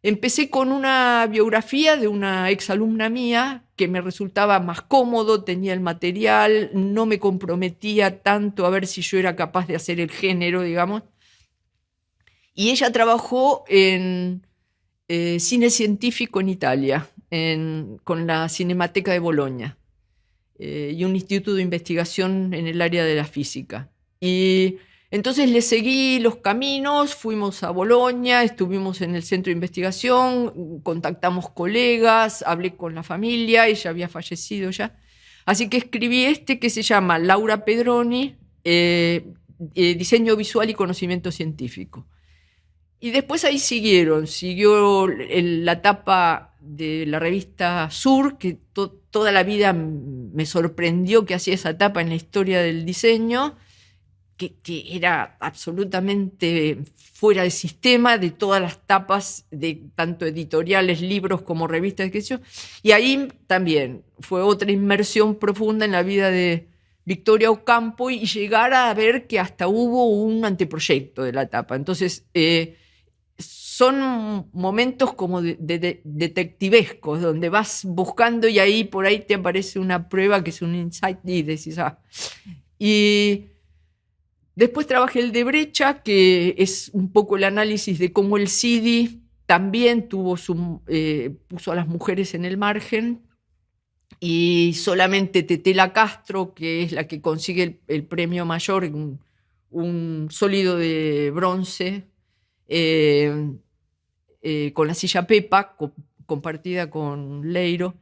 Empecé con una biografía de una exalumna mía que me resultaba más cómodo, tenía el material, no me comprometía tanto a ver si yo era capaz de hacer el género, digamos. Y ella trabajó en cine científico en Italia, con la Cinemateca de Bolonia y un instituto de investigación en el área de la física. Y entonces le seguí los caminos, fuimos a Bolonia, estuvimos en el centro de investigación, contactamos colegas, hablé con la familia, ella había fallecido ya. Así que escribí que se llama Laura Pedroni, Diseño Visual y Conocimiento Científico. Y después ahí siguió la tapa de la revista Sur, que toda la vida me sorprendió que hacía esa tapa en la historia del diseño, que era absolutamente fuera de sistema de todas las tapas, de tanto editoriales, libros como revistas, qué sé yo. Y ahí también fue otra inmersión profunda en la vida de Victoria Ocampo y llegar a ver que hasta hubo un anteproyecto de la tapa. Entonces, son momentos como de detectivescos, donde vas buscando y ahí por ahí te aparece una prueba que es un insight y decís, Y después trabajé el de Brecha, que es un poco el análisis de cómo el CIDI también puso a las mujeres en el margen, y solamente Tetela Castro, que es la que consigue el premio mayor, un sólido de bronce, con la silla Pepa, compartida con Leiro.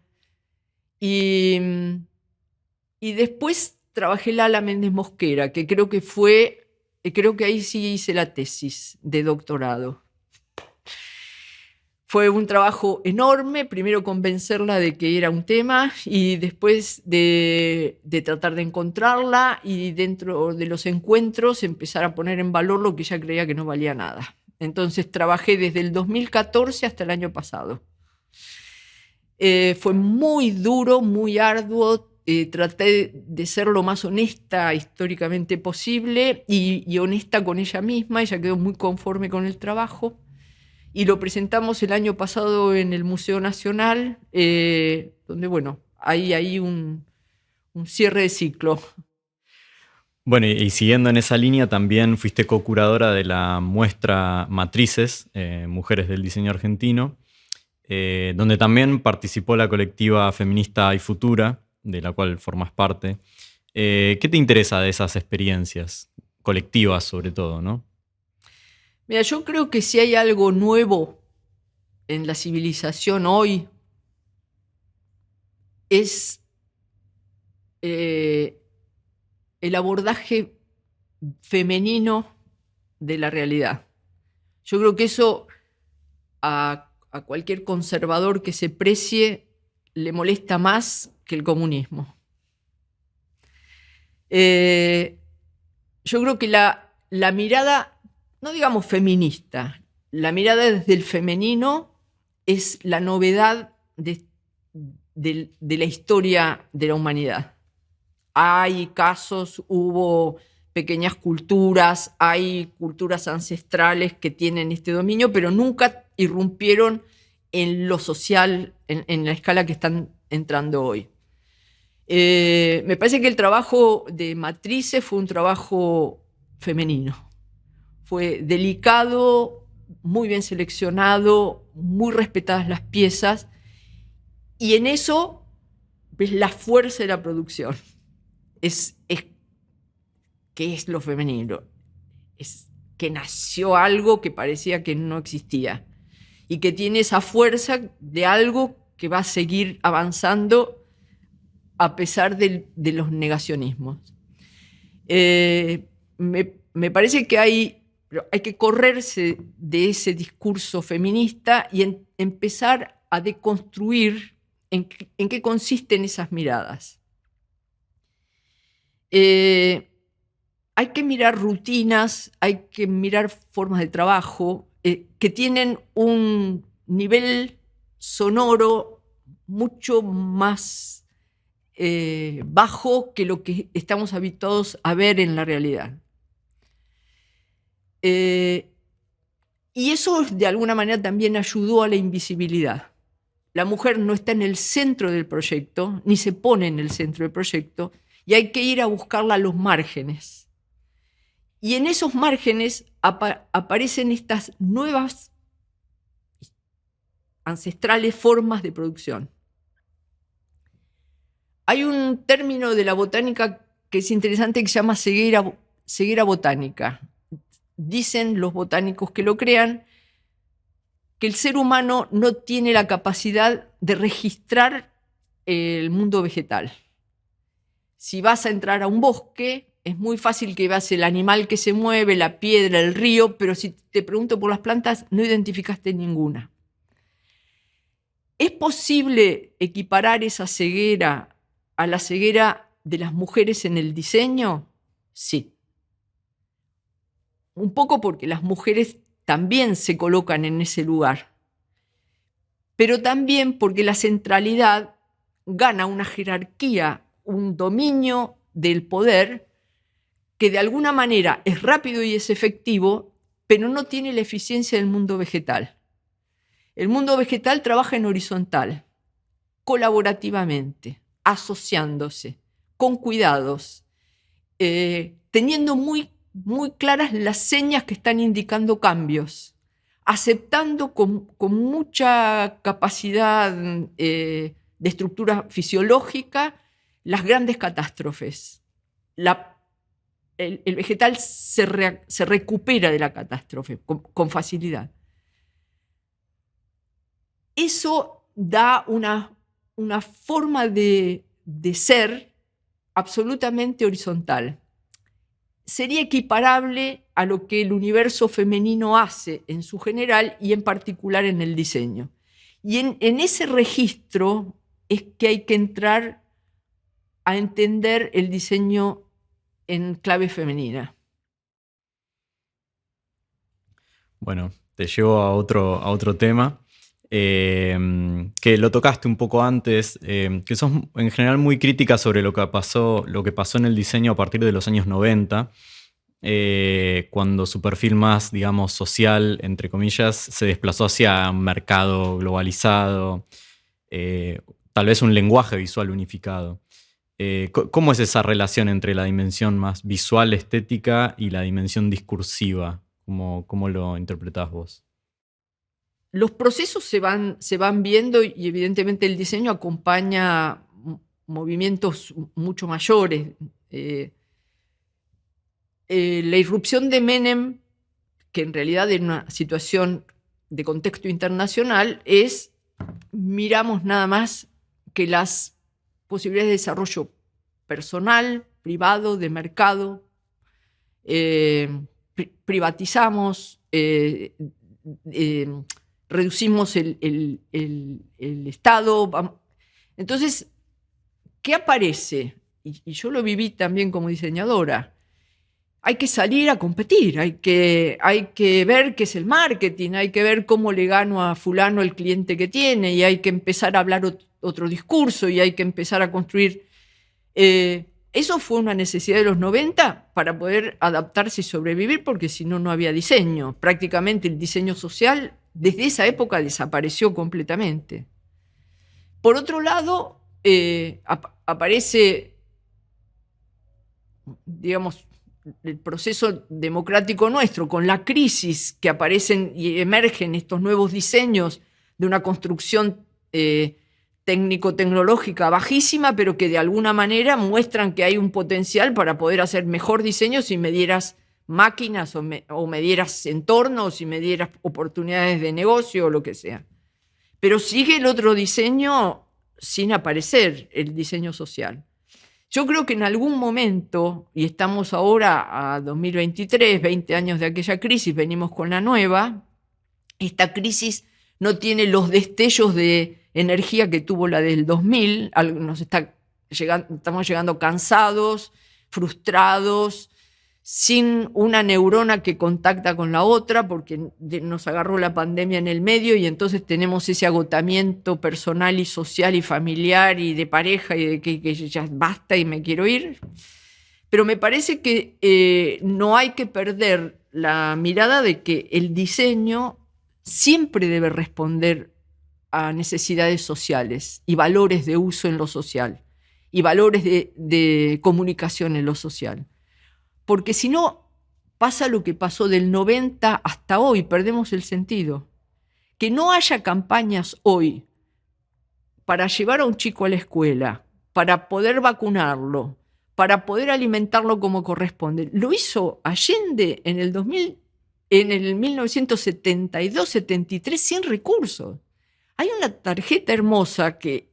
Y después trabajé Lala Méndez Mosquera, que creo que ahí sí hice la tesis de doctorado. Fue un trabajo enorme, primero convencerla de que era un tema y después de tratar de encontrarla y dentro de los encuentros empezar a poner en valor lo que ella creía que no valía nada. Entonces trabajé desde el 2014 hasta el año pasado. Fue muy duro, muy arduo. Traté de ser lo más honesta históricamente posible y honesta con ella misma. Ella quedó muy conforme con el trabajo y lo presentamos el año pasado en el Museo Nacional, donde, bueno, hay un cierre de ciclo. Bueno, y siguiendo en esa línea, también fuiste co-curadora de la muestra Matrices, Mujeres del Diseño Argentino, donde también participó la colectiva feminista y Futura, de la cual formas parte. ¿Qué te interesa de esas experiencias colectivas, sobre todo, no? Mira, yo creo que si hay algo nuevo en la civilización hoy es el abordaje femenino de la realidad. Yo creo que eso a cualquier conservador que se precie le molesta más que el comunismo. yo creo que la mirada, no digamos feminista, la mirada desde el femenino es la novedad de la historia de la humanidad. Hay casos, hubo pequeñas culturas, hay culturas ancestrales que tienen este dominio, pero nunca irrumpieron en lo social, en la escala que están entrando hoy. Me parece que el trabajo de Matrice fue un trabajo femenino. Fue delicado, muy bien seleccionado, muy respetadas las piezas, y en eso ves la fuerza de la producción. ¿Qué es lo femenino? Es que nació algo que parecía que no existía y que tiene esa fuerza de algo que va a seguir avanzando a pesar de los negacionismos. Me parece que hay que correrse de ese discurso feminista y empezar a deconstruir en qué consisten esas miradas. Hay que mirar rutinas, hay que mirar formas de trabajo que tienen un nivel sonoro mucho más bajo que lo que estamos habituados a ver en la realidad. Y eso de alguna manera también ayudó a la invisibilidad. La mujer no está en el centro del proyecto, ni se pone en el centro del proyecto, y hay que ir a buscarla a los márgenes. Y en esos márgenes aparecen estas nuevas ancestrales formas de producción. Hay un término de la botánica que es interesante que se llama ceguera botánica. Dicen los botánicos que lo crean que el ser humano no tiene la capacidad de registrar el mundo vegetal. Si vas a entrar a un bosque, es muy fácil que veas el animal que se mueve, la piedra, el río, pero si te pregunto por las plantas, no identificaste ninguna. ¿Es posible equiparar esa ceguera a la ceguera de las mujeres en el diseño? Sí. Un poco porque las mujeres también se colocan en ese lugar, pero también porque la centralidad gana una jerarquía, un dominio del poder que de alguna manera es rápido y es efectivo, pero no tiene la eficiencia del mundo vegetal. El mundo vegetal trabaja en horizontal, colaborativamente, asociándose, con cuidados, teniendo muy claras las señas que están indicando cambios, aceptando con mucha capacidad de estructura fisiológica las grandes catástrofes. El vegetal se recupera de la catástrofe con facilidad. Eso da una forma de ser absolutamente horizontal. Sería equiparable a lo que el universo femenino hace en su general y en particular en el diseño. Y en ese registro es que hay que entrar a entender el diseño en clave femenina. Bueno, te llevo a otro tema, que lo tocaste un poco antes, que sos en general muy crítica sobre lo que pasó en el diseño a partir de los años 90, cuando su perfil más, digamos, social, entre comillas, se desplazó hacia un mercado globalizado, tal vez un lenguaje visual unificado. ¿Cómo es esa relación entre la dimensión más visual, estética, y la dimensión discursiva? ¿Cómo lo interpretás vos? Los procesos se van viendo y evidentemente el diseño acompaña movimientos mucho mayores. La irrupción de Menem, que en realidad en una situación de contexto internacional miramos nada más que las posibilidades de desarrollo personal, privado, de mercado, privatizamos, reducimos el Estado. Entonces, ¿qué aparece? Y yo lo viví también como diseñadora. hay que salir a competir, hay que ver qué es el marketing, hay que ver cómo le gano a fulano el cliente que tiene, y hay que empezar a hablar otro discurso, y hay que empezar a construir. Eso fue una necesidad de los 90 para poder adaptarse y sobrevivir, porque si no, no había diseño. Prácticamente el diseño social desde esa época desapareció completamente. Por otro lado, aparece, digamos, el proceso democrático nuestro, con la crisis que aparecen y emergen estos nuevos diseños de una construcción técnico-tecnológica bajísima, pero que de alguna manera muestran que hay un potencial para poder hacer mejor diseño si medieras máquinas o medieras entornos, si medieras oportunidades de negocio o lo que sea. Pero sigue el otro diseño sin aparecer, el diseño social. Yo creo que en algún momento, y estamos ahora a 2023, 20 años de aquella crisis, venimos con la nueva, esta crisis no tiene los destellos de energía que tuvo la del 2000, estamos llegando cansados, frustrados, sin una neurona que contacta con la otra, porque nos agarró la pandemia en el medio y entonces tenemos ese agotamiento personal y social y familiar y de pareja y de que ya basta y me quiero ir. Pero me parece que no hay que perder la mirada de que el diseño siempre debe responder a necesidades sociales y valores de uso en lo social y valores de comunicación en lo social. Porque si no, pasa lo que pasó del 90 hasta hoy, perdemos el sentido. Que no haya campañas hoy para llevar a un chico a la escuela, para poder vacunarlo, para poder alimentarlo como corresponde. Lo hizo Allende en el 1972-73 sin recursos. Hay una tarjeta hermosa que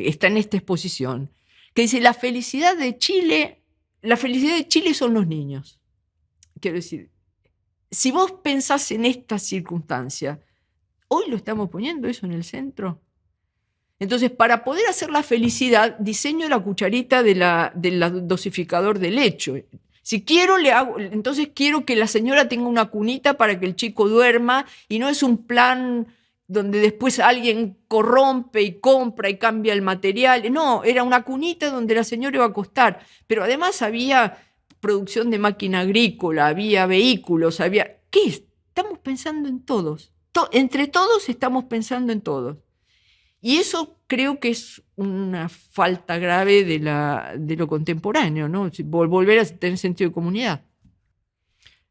está en esta exposición que dice: la felicidad de Chile son los niños. Quiero decir, si vos pensás en esta circunstancia, hoy lo estamos poniendo eso en el centro. Entonces, para poder hacer la felicidad, diseño la cucharita del dosificador de leche. Si quiero, entonces quiero que la señora tenga una cunita para que el chico duerma, y no es un plan donde después alguien corrompe y compra y cambia el material. No, era una cunita donde la señora iba a acostar. Pero además había producción de máquina agrícola, había vehículos, ¿Qué? Estamos pensando en todos. Entre todos estamos pensando en todos. Y eso creo que es una falta grave de lo contemporáneo, ¿no? Volver a tener sentido de comunidad.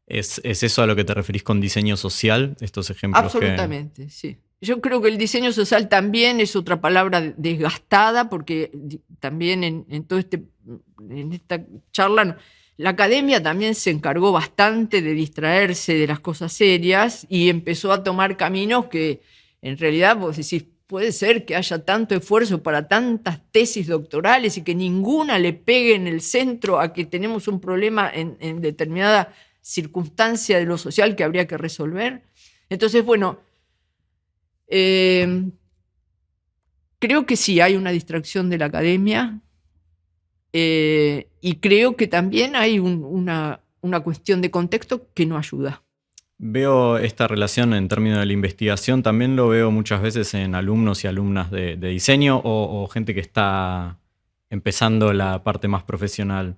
¿Es eso a lo que te referís con diseño social? Estos ejemplos. Absolutamente, sí. Yo creo que el diseño social también es otra palabra desgastada, porque también en esta charla la academia también se encargó bastante de distraerse de las cosas serias y empezó a tomar caminos que en realidad vos decís, puede ser que haya tanto esfuerzo para tantas tesis doctorales y que ninguna le pegue en el centro a que tenemos un problema en determinada circunstancia de lo social que habría que resolver. Entonces, bueno, creo que sí hay una distracción de la academia, y creo que también hay una cuestión de contexto que no ayuda. Veo esta relación en términos de la investigación, también lo veo muchas veces en alumnos y alumnas de diseño o gente que está empezando la parte más profesional,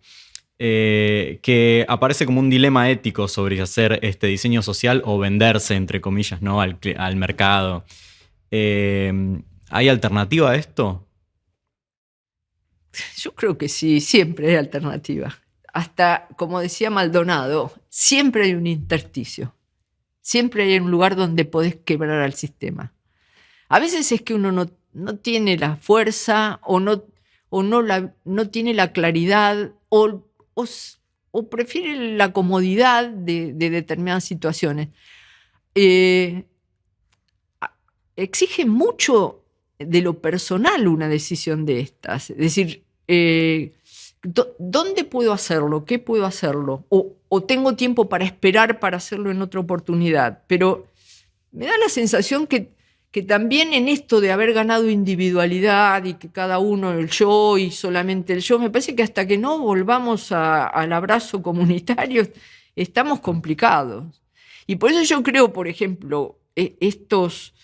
que aparece como un dilema ético sobre hacer este diseño social o venderse, entre comillas, ¿no? al mercado. ¿Hay alternativa a esto? Yo creo que sí, siempre hay alternativa. Hasta, como decía Maldonado, siempre hay un intersticio. Siempre hay un lugar donde podés quebrar al sistema. A veces es que uno no tiene la fuerza o no tiene la claridad o prefiere la comodidad de determinadas situaciones. Exige mucho de lo personal una decisión de estas. Es decir, ¿dónde puedo hacerlo? ¿Qué puedo hacerlo? O tengo tiempo para esperar para hacerlo en otra oportunidad. Pero me da la sensación que que también en esto de haber ganado individualidad y que cada uno el yo y solamente el yo, me parece que hasta que no volvamos al abrazo comunitario estamos complicados. Y por eso yo creo, por ejemplo, estos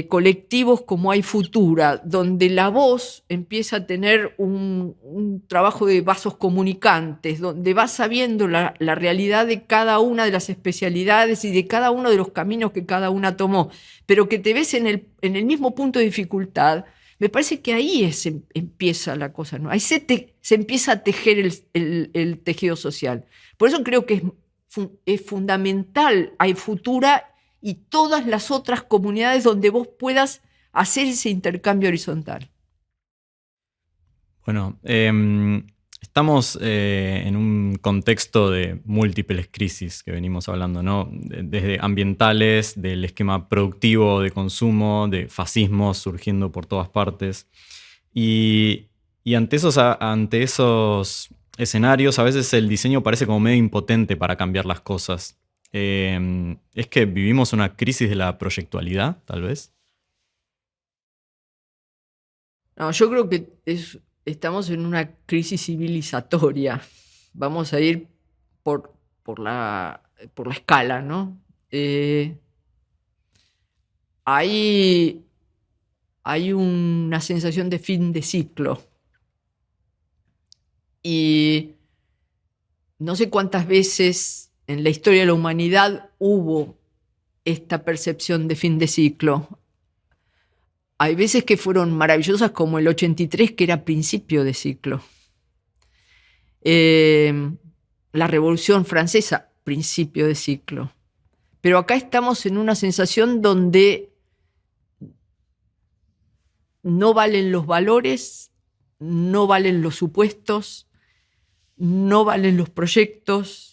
colectivos como Hay Futura, donde la voz empieza a tener un trabajo de vasos comunicantes, donde vas sabiendo la realidad de cada una de las especialidades y de cada uno de los caminos que cada una tomó, pero que te ves en el mismo punto de dificultad. Me parece que ahí empieza la cosa, ¿no? Ahí se empieza a tejer el tejido social. Por eso creo que es fundamental Hay Futura y todas las otras comunidades donde vos puedas hacer ese intercambio horizontal. Bueno, estamos en un contexto de múltiples crisis que venimos hablando, ¿no? Desde ambientales, del esquema productivo de consumo, de fascismo surgiendo por todas partes. Y ante esos escenarios, a veces el diseño parece como medio impotente para cambiar las cosas. ¿Es que vivimos una crisis de la proyectualidad, tal vez? No, yo creo que estamos en una crisis civilizatoria. Vamos a ir por la escala, ¿no? Hay una sensación de fin de ciclo. Y no sé cuántas veces en la historia de la humanidad hubo esta percepción de fin de ciclo. Hay veces que fueron maravillosas, como el 83, que era principio de ciclo. La Revolución Francesa, principio de ciclo. Pero acá estamos en una sensación donde no valen los valores, no valen los supuestos, no valen los proyectos,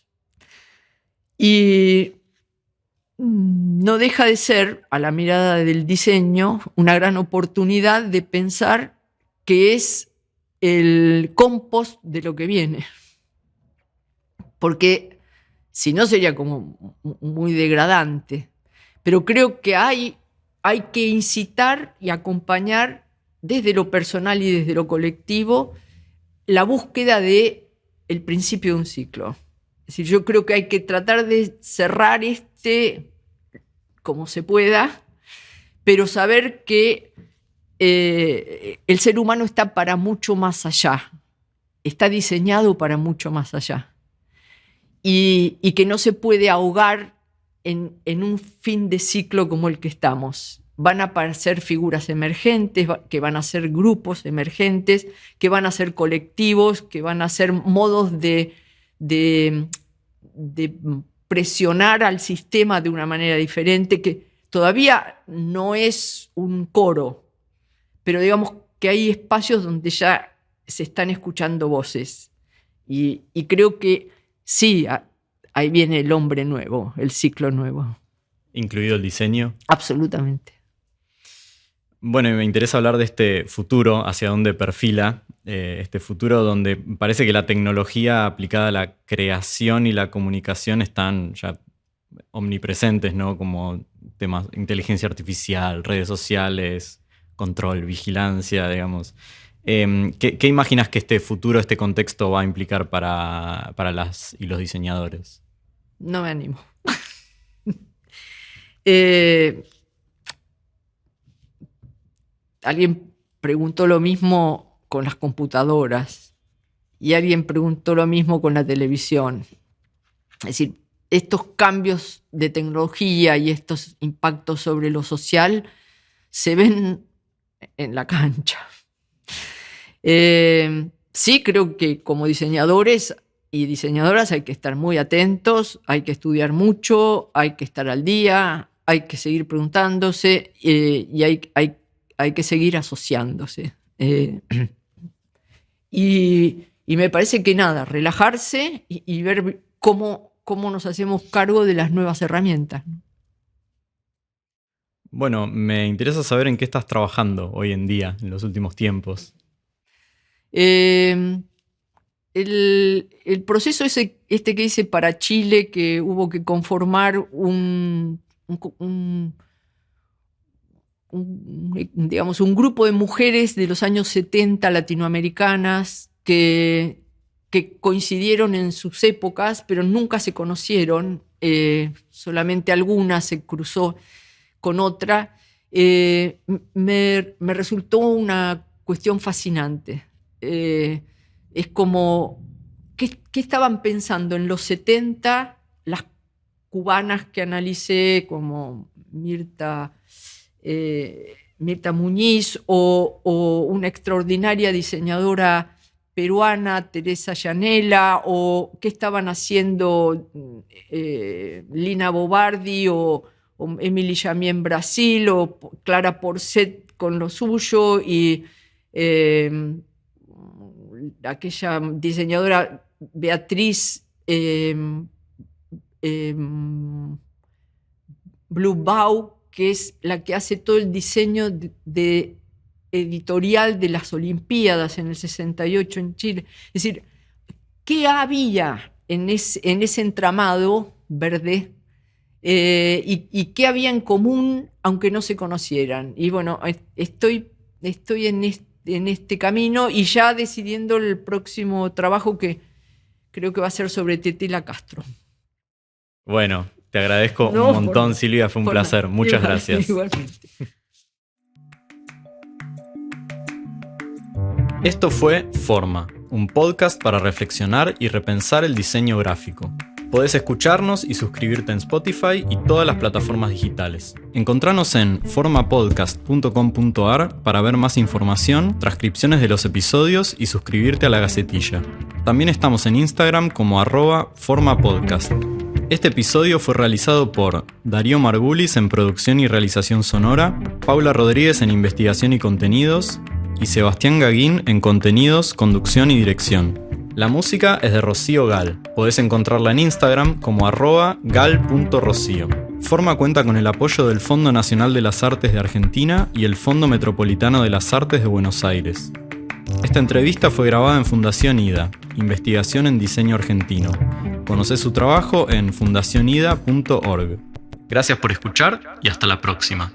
y no deja de ser, a la mirada del diseño, una gran oportunidad de pensar que es el compost de lo que viene. Porque si no sería como muy degradante. Pero creo que hay que incitar y acompañar desde lo personal y desde lo colectivo la búsqueda del principio de un ciclo. Es decir, yo creo que hay que tratar de cerrar como se pueda, pero saber que el ser humano está para mucho más allá, está diseñado para mucho más allá, y que no se puede ahogar en un fin de ciclo como el que estamos. Van a aparecer figuras emergentes, que van a ser grupos emergentes, que van a ser colectivos, que van a ser modos de presionar al sistema de una manera diferente, que todavía no es un coro, pero digamos que hay espacios donde ya se están escuchando voces. Y creo que sí, ahí viene el hombre nuevo, el ciclo nuevo. ¿Incluido el diseño? Absolutamente. Bueno, y me interesa hablar de este futuro, hacia dónde perfila, este futuro donde parece que la tecnología aplicada a la creación y la comunicación están ya omnipresentes, ¿no? Como temas inteligencia artificial, redes sociales, control, vigilancia, digamos. ¿Qué imaginas que este futuro, este contexto va a implicar para las y los diseñadores? No me animo. Alguien preguntó lo mismo con las computadoras y alguien preguntó lo mismo con la televisión. Es decir, estos cambios de tecnología y estos impactos sobre lo social se ven en la cancha. Sí, creo que como diseñadores y diseñadoras hay que estar muy atentos, hay que estudiar mucho, hay que estar al día, hay que seguir preguntándose y hay que seguir asociándose. Y me parece que nada, relajarse y ver cómo nos hacemos cargo de las nuevas herramientas. Bueno, me interesa saber en qué estás trabajando hoy en día, en los últimos tiempos. El proceso que hice para Chile, que hubo que conformar un grupo de mujeres de los años 70 latinoamericanas que coincidieron en sus épocas, pero nunca se conocieron, solamente alguna se cruzó con otra. Me resultó una cuestión fascinante. Es como, ¿qué estaban pensando en los 70 las cubanas que analicé, como Mirta Muñiz o una extraordinaria diseñadora peruana, Teresa Llanela, o qué estaban haciendo Lina Bobardi o Emily Jamie en Brasil, o Clara Porcet con lo suyo, y aquella diseñadora Beatriz Blubau, que es la que hace todo el diseño de editorial de las Olimpiadas en el 68 en Chile. Es decir, ¿qué había en ese entramado verde? Y qué había en común, aunque no se conocieran. Y bueno, estoy en este camino y ya decidiendo el próximo trabajo, que creo que va a ser sobre Tetela Castro. Bueno, te agradezco un montón, Silvia, fue un placer. Muchas gracias. Igualmente. Esto fue Forma, un podcast para reflexionar y repensar el diseño gráfico. Podés escucharnos y suscribirte en Spotify y todas las plataformas digitales. Encontranos en formapodcast.com.ar para ver más información, transcripciones de los episodios y suscribirte a la Gacetilla. También estamos en Instagram como @formapodcast. Este episodio fue realizado por Darío Margulis en producción y realización sonora, Paula Rodríguez en investigación y contenidos, y Sebastián Gaguín en contenidos, conducción y dirección. La música es de Rocío Gal. Podés encontrarla en Instagram como @gal.rocio. Forma cuenta con el apoyo del Fondo Nacional de las Artes de Argentina y el Fondo Metropolitano de las Artes de Buenos Aires. Esta entrevista fue grabada en Fundación IDA, Investigación en Diseño Argentino. Conocé su trabajo en fundacionida.org. Gracias por escuchar y hasta la próxima.